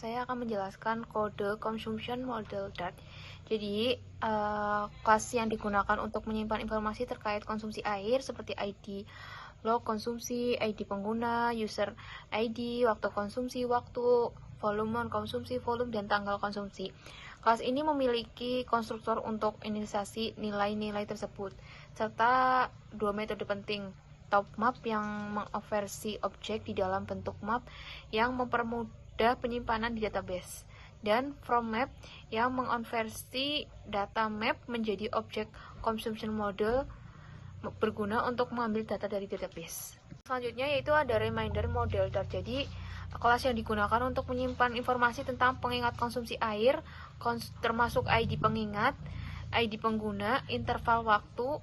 saya akan menjelaskan kode Consumption Model Dart. Jadi, kelas yang digunakan untuk menyimpan informasi terkait konsumsi air seperti ID log konsumsi, ID pengguna, user ID, waktu konsumsi, waktu, volume konsumsi, volume, dan tanggal konsumsi. Kelas ini memiliki konstruktor untuk inisialisasi nilai-nilai tersebut, serta dua metode penting. Top map yang mengonversi objek di dalam bentuk map yang mempermudah penyimpanan di database, dan from map yang mengonversi data map menjadi objek consumption model berguna untuk mengambil data dari database. Selanjutnya yaitu ada reminder model Dart. Jadi kelas yang digunakan untuk menyimpan informasi tentang pengingat konsumsi air, termasuk ID pengingat, ID pengguna, interval waktu,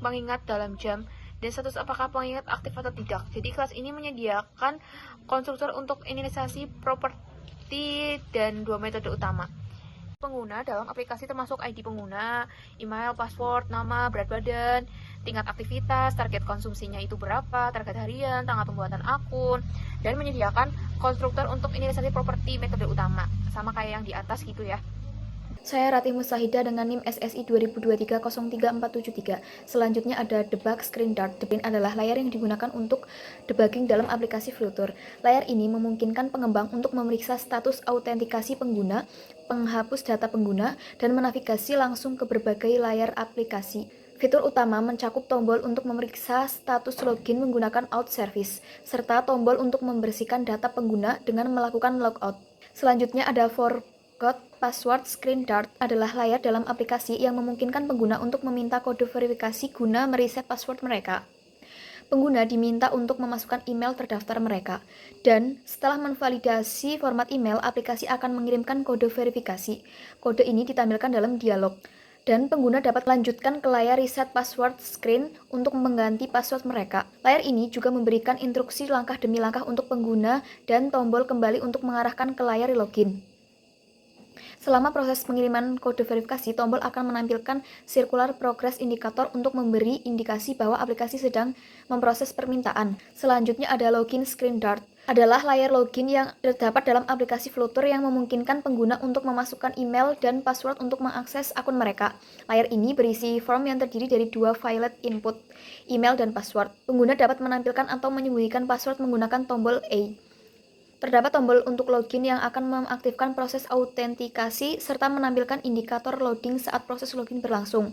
pengingat dalam jam, dan status apakah pengingat aktif atau tidak. Jadi kelas ini menyediakan konstruktor untuk inisialisasi properti dan dua metode utama. Pengguna dalam aplikasi termasuk ID pengguna, email, password, nama, berat badan, tingkat aktivitas, target konsumsinya itu berapa, target harian, tanggal pembuatan akun, dan menyediakan konstruktor untuk inisialisasi properti metode utama, sama kayak yang di atas gitu ya. Saya Ratih Musahida dengan NIM SSI 2023-03473. Selanjutnya ada debug screen dart. Debug adalah layar yang digunakan untuk debugging dalam aplikasi Flutter. Layar ini memungkinkan pengembang untuk memeriksa status autentikasi pengguna, penghapus data pengguna, dan menavigasi langsung ke berbagai layar aplikasi. Fitur utama mencakup tombol untuk memeriksa status login menggunakan out service, serta tombol untuk membersihkan data pengguna dengan melakukan logout. Selanjutnya ada forgot password screen dart adalah layar dalam aplikasi yang memungkinkan pengguna untuk meminta kode verifikasi guna mereset password mereka. Pengguna diminta untuk memasukkan email terdaftar mereka, dan setelah menvalidasi format email, aplikasi akan mengirimkan kode verifikasi. Kode ini ditampilkan dalam dialog, dan pengguna dapat lanjutkan ke layar reset password screen untuk mengganti password mereka. Layar ini juga memberikan instruksi langkah demi langkah untuk pengguna dan tombol kembali untuk mengarahkan ke layar login. Selama proses pengiriman kode verifikasi, tombol akan menampilkan circular progress indicator untuk memberi indikasi bahwa aplikasi sedang memproses permintaan. Selanjutnya ada login screen dart. Adalah layar login yang terdapat dalam aplikasi Flutter yang memungkinkan pengguna untuk memasukkan email dan password untuk mengakses akun mereka. Layar ini berisi form yang terdiri dari dua file input, email dan password. Pengguna dapat menampilkan atau menyembunyikan password menggunakan tombol A. Terdapat tombol untuk login yang akan mengaktifkan proses autentikasi serta menampilkan indikator loading saat proses login berlangsung.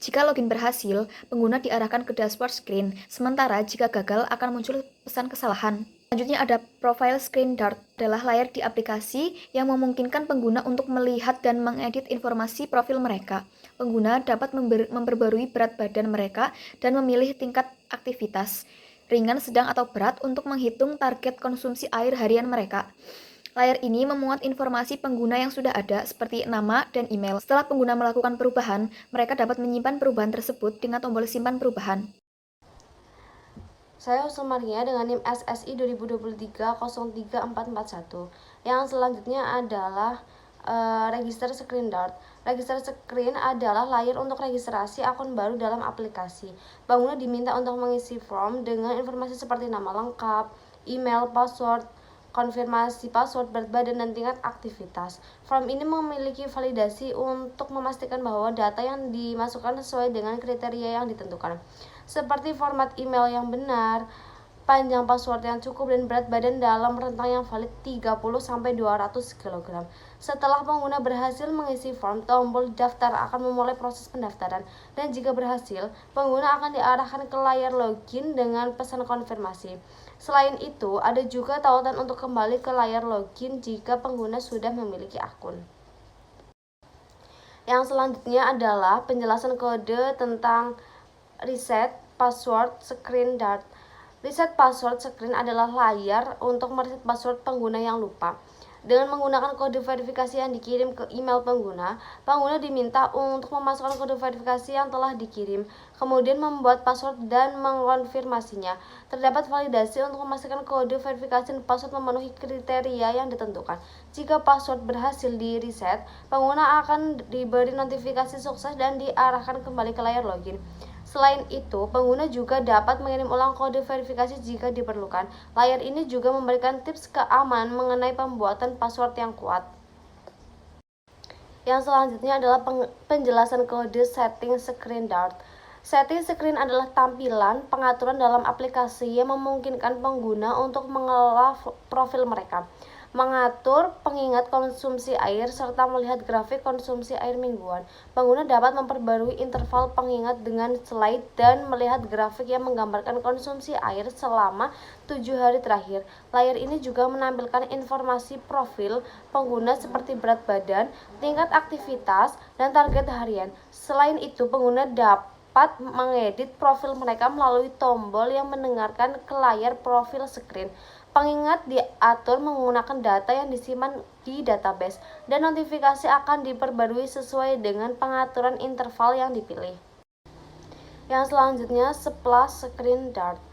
Jika login berhasil, pengguna diarahkan ke dashboard screen, sementara jika gagal akan muncul pesan kesalahan. Selanjutnya ada profile screen dart, adalah layar di aplikasi yang memungkinkan pengguna untuk melihat dan mengedit informasi profil mereka. Pengguna dapat memperbarui berat badan mereka dan memilih tingkat aktivitas ringan, sedang, atau berat untuk menghitung target konsumsi air harian mereka. Layar ini memuat informasi pengguna yang sudah ada, seperti nama dan email. Setelah pengguna melakukan perubahan, mereka dapat menyimpan perubahan tersebut dengan tombol simpan perubahan. Saya Usul Maria dengan NIM SSI 2023-03441. Yang selanjutnya adalah register screen dart. Register screen adalah layar untuk registrasi akun baru dalam aplikasi. Pengguna diminta untuk mengisi form dengan informasi seperti nama lengkap, email, password, konfirmasi password, berat badan, dan tingkat aktivitas. Form ini memiliki validasi untuk memastikan bahwa data yang dimasukkan sesuai dengan kriteria yang ditentukan, seperti format email yang benar, panjang password yang cukup, dan berat badan dalam rentang yang valid 30-200 kg. Setelah pengguna berhasil mengisi form, tombol daftar akan memulai proses pendaftaran, dan jika berhasil, pengguna akan diarahkan ke layar login dengan pesan konfirmasi. Selain itu, ada juga tautan untuk kembali ke layar login jika pengguna sudah memiliki akun. Yang selanjutnya adalah penjelasan kode tentang reset password screen dart. Reset password screen adalah layar untuk mereset password pengguna yang lupa. Dengan menggunakan kode verifikasi yang dikirim ke email pengguna, pengguna diminta untuk memasukkan kode verifikasi yang telah dikirim, kemudian membuat password dan mengkonfirmasinya. Terdapat validasi untuk memastikan kode verifikasi dan password memenuhi kriteria yang ditentukan. Jika password berhasil di-reset, pengguna akan diberi notifikasi sukses dan diarahkan kembali ke layar login. Selain itu, pengguna juga dapat mengirim ulang kode verifikasi jika diperlukan. Layar ini juga memberikan tips keamanan mengenai pembuatan password yang kuat. Yang selanjutnya adalah penjelasan kode setting screen dart. Setting screen adalah tampilan pengaturan dalam aplikasi yang memungkinkan pengguna untuk mengelola profil mereka, mengatur pengingat konsumsi air, serta melihat grafik konsumsi air mingguan. Pengguna dapat memperbarui interval pengingat dengan slide dan melihat grafik yang menggambarkan konsumsi air selama 7 hari terakhir. Layar ini juga menampilkan informasi profil pengguna seperti berat badan, tingkat aktivitas, dan target harian. Selain itu, pengguna dapat mengedit profil mereka melalui tombol yang mendengarkan ke layar profil screen. Pengingat diatur menggunakan data yang disimpan di database, dan notifikasi akan diperbarui sesuai dengan pengaturan interval yang dipilih. Yang selanjutnya, splash screen dart.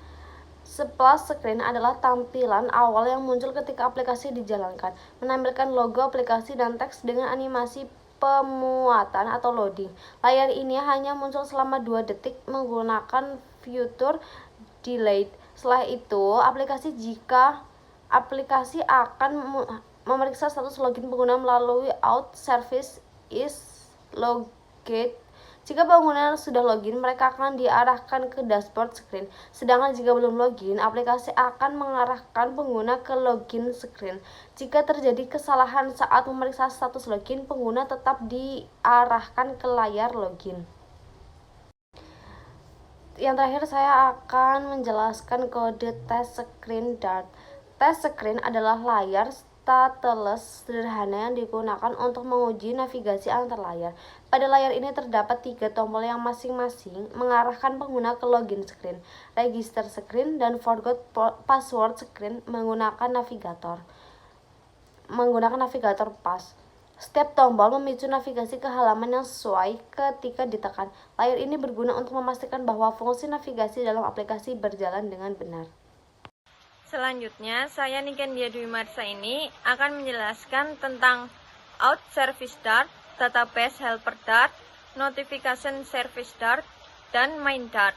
Splash screen adalah tampilan awal yang muncul ketika aplikasi dijalankan, menampilkan logo aplikasi dan teks dengan animasi pemuatan atau loading. Layar ini hanya muncul selama 2 detik menggunakan fitur delayed. Setelah itu, jika aplikasi akan memeriksa status login pengguna melalui out service is logged. Jika pengguna sudah login, mereka akan diarahkan ke dashboard screen. Sedangkan jika belum login, aplikasi akan mengarahkan pengguna ke login screen. Jika terjadi kesalahan saat memeriksa status login, pengguna tetap diarahkan ke layar login. Yang terakhir, saya akan menjelaskan kode test screen dart. Test screen adalah layar stateless sederhana yang digunakan untuk menguji navigasi antar layar. Pada layar ini terdapat 3 tombol yang masing-masing mengarahkan pengguna ke login screen, register screen, dan forgot password screen menggunakan navigator pas. Setiap tombol memicu navigasi ke halaman yang sesuai ketika ditekan. Layar ini berguna untuk memastikan bahwa fungsi navigasi dalam aplikasi berjalan dengan benar. Selanjutnya, saya Niken Dia Dwi Marsa ini akan menjelaskan tentang Out Service Dart, Database Helper Dart, Notification Service Dart, dan Main Dart.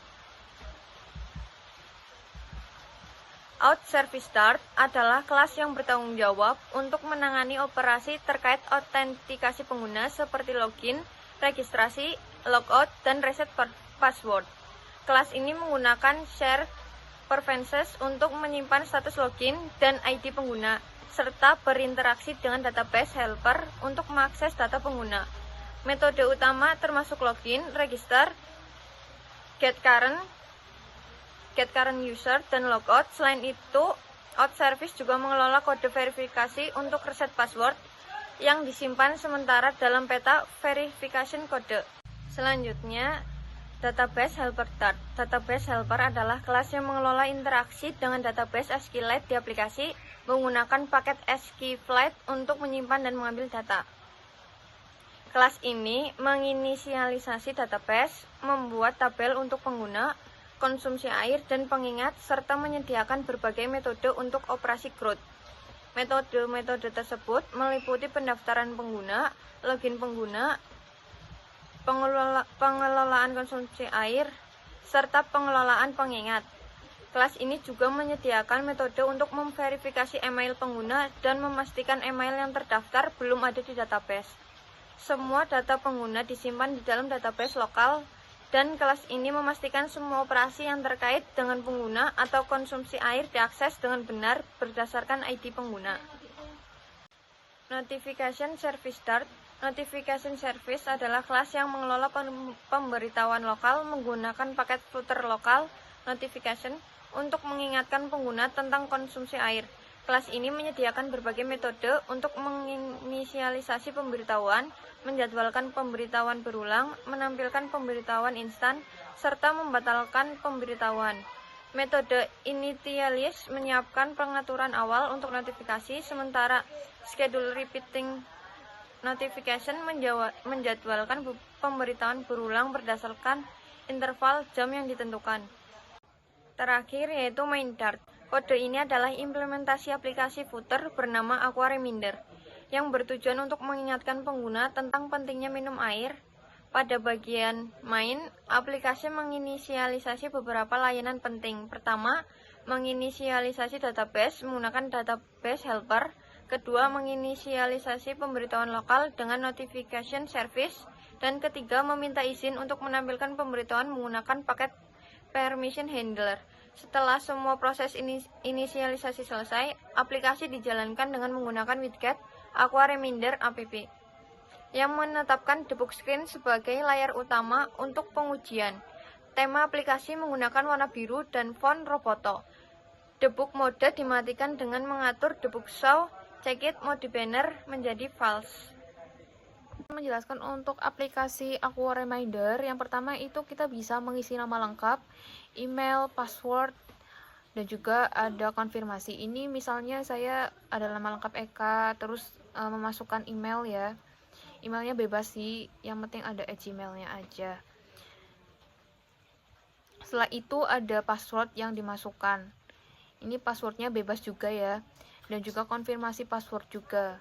Out Service Dart adalah kelas yang bertanggung jawab untuk menangani operasi terkait autentikasi pengguna seperti login, registrasi, logout, dan reset password. Kelas ini menggunakan share preferences untuk menyimpan status login dan ID pengguna, serta berinteraksi dengan database helper untuk mengakses data pengguna. Metode utama termasuk login, register, get current user, dan logout. Selain itu, out service juga mengelola kode verifikasi untuk reset password yang disimpan sementara dalam peta verification code. Selanjutnya, Database Helper Dart. Database Helper adalah kelas yang mengelola interaksi dengan database SQLite di aplikasi menggunakan paket SQLite untuk menyimpan dan mengambil data. Kelas ini menginisialisasi database, membuat tabel untuk pengguna, konsumsi air, dan pengingat, serta menyediakan berbagai metode untuk operasi growth. Metode-metode tersebut meliputi pendaftaran pengguna, login pengguna, pengelolaan konsumsi air, serta pengelolaan pengingat. Kelas ini juga menyediakan metode untuk memverifikasi email pengguna dan memastikan email yang terdaftar belum ada di database. Semua data pengguna disimpan di dalam database lokal, dan kelas ini memastikan semua operasi yang terkait dengan pengguna atau konsumsi air diakses dengan benar berdasarkan ID pengguna. Notification Service Dart. Notification Service adalah kelas yang mengelola pemberitahuan lokal menggunakan paket footer lokal notification untuk mengingatkan pengguna tentang konsumsi air. Kelas ini menyediakan berbagai metode untuk menginisialisasi pemberitahuan, menjadwalkan pemberitahuan berulang, menampilkan pemberitahuan instan, serta membatalkan pemberitahuan. Metode initialize menyiapkan pengaturan awal untuk notifikasi, sementara schedule repeating notification menjadwalkan pemberitahuan berulang berdasarkan interval jam yang ditentukan. Terakhir yaitu Main Dart. Kode ini adalah implementasi aplikasi footer bernama Aqua Reminder yang bertujuan untuk mengingatkan pengguna tentang pentingnya minum air, Pada bagian main, aplikasi menginisialisasi beberapa layanan penting. Pertama, menginisialisasi database menggunakan database helper. Kedua, menginisialisasi pemberitahuan lokal dengan notification service. Dan ketiga, meminta izin untuk menampilkan pemberitahuan menggunakan paket permission handler. Setelah semua proses inisialisasi selesai, aplikasi dijalankan dengan menggunakan widget Aqua Reminder app yang menetapkan debug screen sebagai layar utama untuk pengujian. Tema aplikasi menggunakan warna biru dan font Roboto. Debug mode dimatikan dengan mengatur debug show checkit mode banner menjadi false. Menjelaskan untuk aplikasi Aqua Reminder, yang pertama itu kita bisa mengisi nama lengkap, email, password, dan juga ada konfirmasi. Ini misalnya saya ada nama lengkap Eka, terus memasukkan email ya. Emailnya bebas sih, yang penting ada @gmail-nya aja. Setelah itu ada password yang dimasukkan. Ini passwordnya bebas juga ya, dan juga konfirmasi password juga.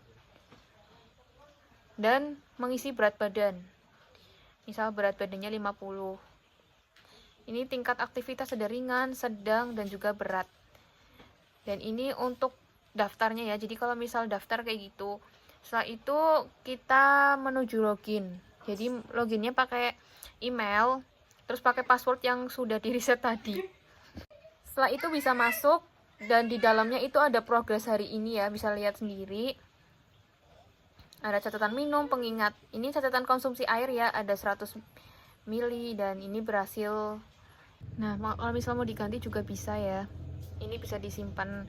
Dan mengisi berat badan. Misal berat badannya 50. Ini tingkat aktivitas ada ringan, sedang, dan juga berat. Dan ini untuk daftarnya ya. Jadi kalau misal daftar kayak gitu, setelah itu kita menuju login. Jadi loginnya pakai email, terus pakai password yang sudah di reset tadi. Setelah itu bisa masuk, dan di dalamnya itu ada progres hari ini ya, bisa lihat sendiri. Ada catatan minum, pengingat. Ini catatan konsumsi air ya, ada 100 mili, dan ini berhasil. Nah, kalau misal mau diganti juga bisa ya. Ini bisa disimpan.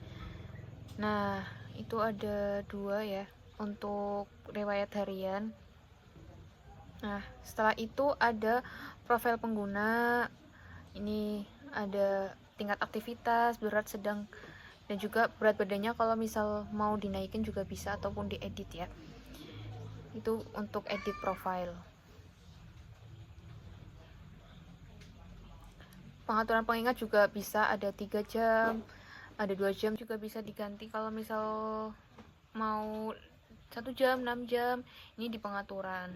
Nah, itu ada 2 ya untuk riwayat harian. Nah, setelah itu ada profil pengguna. Ini ada tingkat aktivitas, berat, sedang, dan juga berat badannya. Kalau misal mau dinaikin juga bisa, ataupun diedit ya. Itu untuk edit profile. Pengaturan pengingat juga bisa, ada 3 jam, ada 2 jam, juga bisa diganti kalau misal mau 1 jam, 6 jam, ini di pengaturan.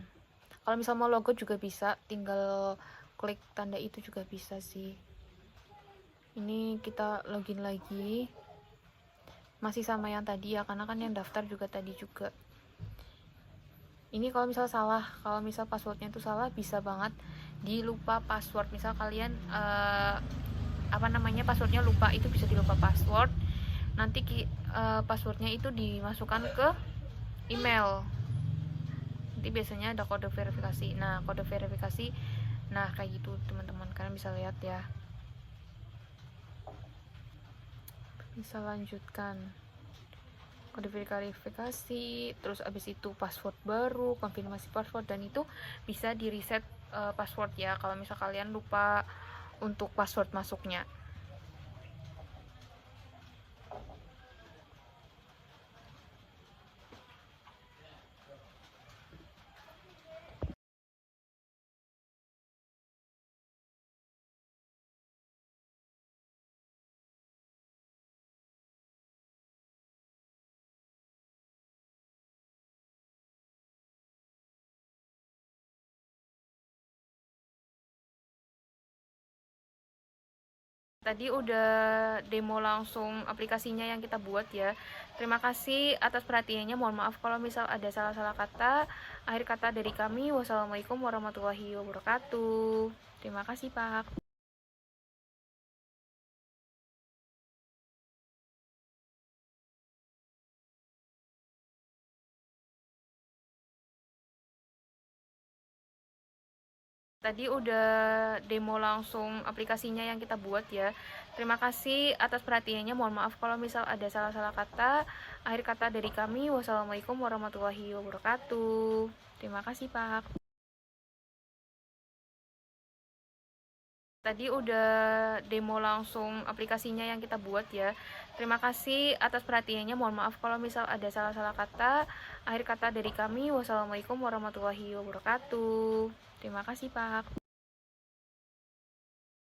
Kalau misal mau logo juga bisa, tinggal klik tanda itu juga bisa sih. Ini kita login lagi, masih sama yang tadi ya, karena kan yang daftar juga tadi juga. Ini kalau misal salah, kalau misal passwordnya itu salah, bisa banget dilupa password. Misal kalian passwordnya lupa, itu bisa dilupa password. Nanti passwordnya itu dimasukkan ke email. Nanti biasanya ada kode verifikasi. Nah, kode verifikasi, nah kayak gitu teman-teman, kalian bisa lihat ya. Bisa lanjutkan kode verifikasi, terus abis itu password baru, konfirmasi password, dan itu bisa di reset password ya kalau misal kalian lupa untuk password masuknya. Tadi udah demo langsung aplikasinya yang kita buat ya. Terima kasih atas perhatiannya. Mohon maaf kalau misal ada salah-salah kata. Akhir kata dari kami, wassalamualaikum warahmatullahi wabarakatuh. Terima kasih Pak. Tadi udah demo langsung aplikasinya yang kita buat ya. Terima kasih atas perhatiannya. Mohon maaf kalau misal ada salah-salah kata. Akhir kata dari kami, wassalamualaikum warahmatullahi wabarakatuh. Terima kasih Pak. Tadi udah demo langsung aplikasinya yang kita buat ya. Terima kasih atas perhatiannya. Mohon maaf kalau misal ada salah-salah kata. Akhir kata dari kami, wassalamualaikum warahmatullahi wabarakatuh. Terima kasih Pak.